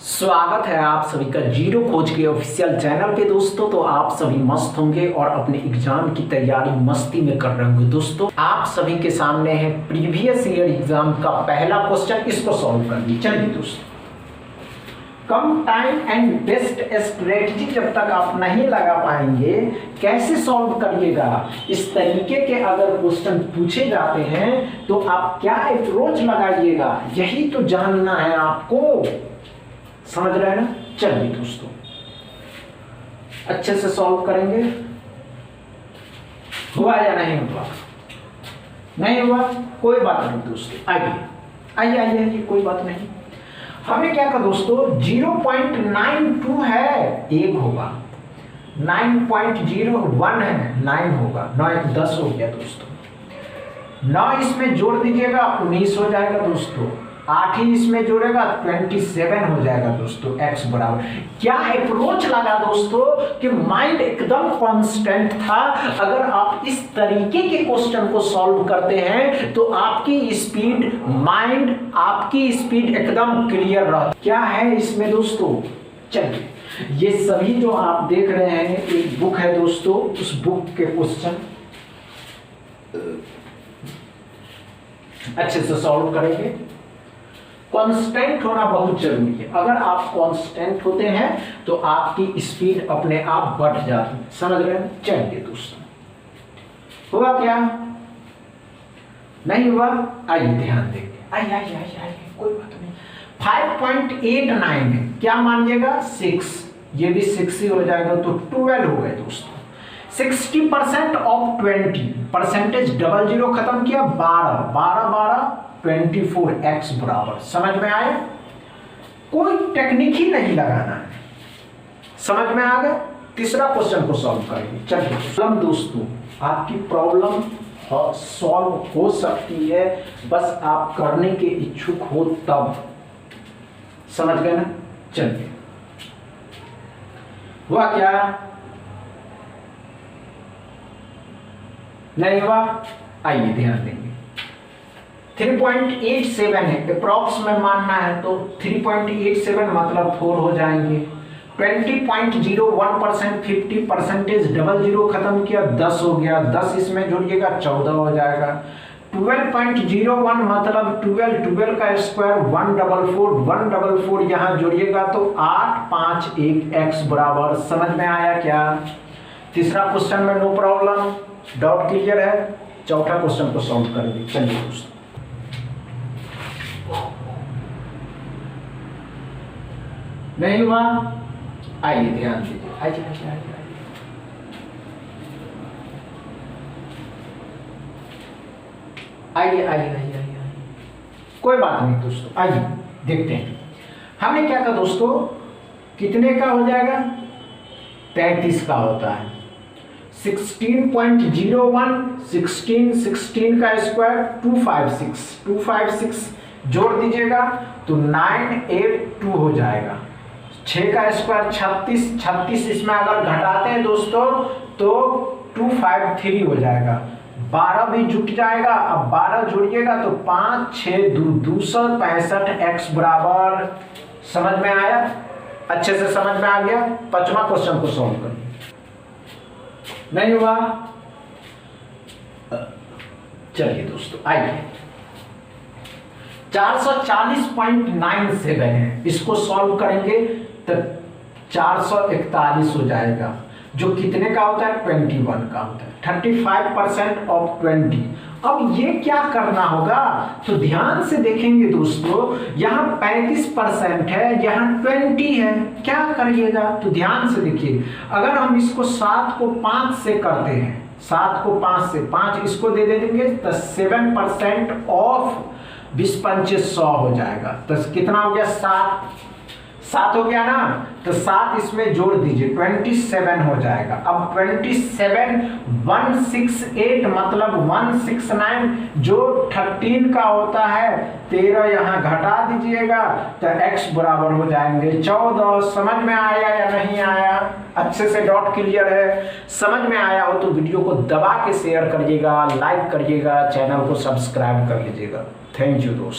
स्वागत है आप सभी का जीरो खोज के ऑफिशियल चैनल पे दोस्तों। तो आप सभी मस्त होंगे और अपने एग्जाम की तैयारी मस्ती में कर रहे होंगे दोस्तों। आप सभी के सामने है प्रीवियस ईयर एग्जाम का पहला क्वेश्चन, इसको सॉल्व करनी। चलिए दोस्तों, कम टाइम एंड बेस्ट स्ट्रेटजी जब तक आप नहीं लगा पाएंगे कैसे सॉल्व करिएगा। इस तरीके के अगर क्वेश्चन पूछे जाते हैं तो आप क्या अप्रोच लगाइएगा, यही तो जानना है आपको। समझ रहे हैं ना। चलिए दोस्तों, अच्छे से सॉल्व करेंगे। हुआ या नहीं हुआ? नहीं हुआ, कोई बात नहीं दोस्तों। आइए आइए आइए आइए, कोई बात नहीं। हमें क्या कहा दोस्तों, 0.92 है, 1 होगा। 9.01 है, 9 होगा। 9 1 10 हो गया दोस्तों। 9 इसमें जोड़ दीजिएगा, 19 हो जाएगा दोस्तों। 8 ही इसमें जोड़ेगा, 27 हो जाएगा दोस्तों। x बराबर क्या अप्रोच लगा दोस्तों कि माइंड एकदम कांस्टेंट था। अगर आप इस तरीके के क्वेश्चन को सॉल्व करते हैं तो आपकी स्पीड, माइंड आपकी स्पीड एकदम क्लियर रहती। क्या है इसमें दोस्तों, चलिए ये सभी जो आप देख रहे हैं एक बुक है दोस्तों, उस बुक के क्वेश्चन अच्छे से सॉल्व करेंगे। कांस्टेंट होना बहुत जरूरी है। अगर आप कांस्टेंट होते हैं तो आपकी स्पीड अपने आप बढ़ जाती है। समझ रहे हैं। चलिए दोस्तों, हुआ क्या? नहीं हुआ? आइए ध्यान देंगे। आइए आइए आइए आइए, कोई बात नहीं। 5.89 है, क्या मानिएगा 6, ये भी 6 ही हो जाएगा तो 12 हो गए दोस्तों। 60% ऑफ 20, परसेंटेज डबल जीरो खत्म किया, 12 12 12 24, x बराबर। समझ में आया? कोई टेक्निक ही नहीं लगाना है। समझ में आ गया? तीसरा क्वेश्चन को सॉल्व करेंगे। चलिए दोस्तों, आपकी प्रॉब्लम सॉल्व हो सकती है, बस आप करने के इच्छुक हो तब। समझ गए ना। चलिए, हुआ क्या? नहीं हुआ? आइए ध्यान देंगे। 3.87 है, अप्रॉक्स में मानना है तो 3.87 मतलब 4 हो जाएंगे। 20.01%, 50% डबल जीरो खत्म किया, 10 हो गया। 10 इसमें जोड़िएगा, 14 हो जाएगा। 12.01 मतलब 12 का स्क्वायर 144, 144 यहाँ जोड़िएगा तो 851 x बराबर। समझ में आया क्या? तीसरा क्वेश्चन में नो प्रॉब्लम, डाउट क्लियर है। चौथा क्वेश्चन को सॉल्व करेंगे। चलिए दोस्तों, नहीं हुआ? आइए ध्यान दीजिए। आइए आइए आइए आइए आइए आइए आइए, कोई बात नहीं दोस्तों। आइए देखते हैं। हमने क्या कहा दोस्तों, कितने का हो जाएगा? 33 का होता है। 16.01, 16 का स्क्वायर 256 जोड़ दीजिएगा तो 982 हो जाएगा। 6 का स्क्वायर 36 इसमें अगर घटाते हैं दोस्तों तो 253 हो जाएगा। 12 भी जुट जाएगा। अब 12 जोड़िएगा तो 5 6 265 x बराबर। समझ में आया? अच्छे से समझ में आ गया। पांचवा क्वेश्चन को सॉल्व करिए। नहीं हुआ? चलिए दोस्तों, आइए 440.97 है, इसको सॉल्व करेंगे तो 441 हो जाएगा, जो कितने का होता है? 21 का होता है। 35% ऑफ 20। अब ये क्या करना होगा तो ध्यान से देखेंगे दोस्तों, यहाँ 35% है, यहाँ 20 है। क्या करिएगा तो ध्यान से देखिए। अगर हम इसको 7 को 5 से करते हैं, 7 को 5 से, 5 इसको दे देंगे तो 7% ऑफ 20 पंचे 100 हो जाएगा। तो कितना हो गया? 7 हो गया ना। तो 7 इसमें जोड़ दीजिए, 27 हो जाएगा। अब 27 168 मतलब 169, जो 13 का होता है 13 यहाँ घटा दीजिएगा तो x बराबर हो जाएंगे 14। समझ में आया या नहीं आया? अच्छे से डॉट क्लियर है? समझ में आया हो तो वीडियो को दबा के शेयर करिएगा, लाइक करिएगा, चैनल को सब्सक्राइब कर लीजिएगा। थैंक यू दोस्तों।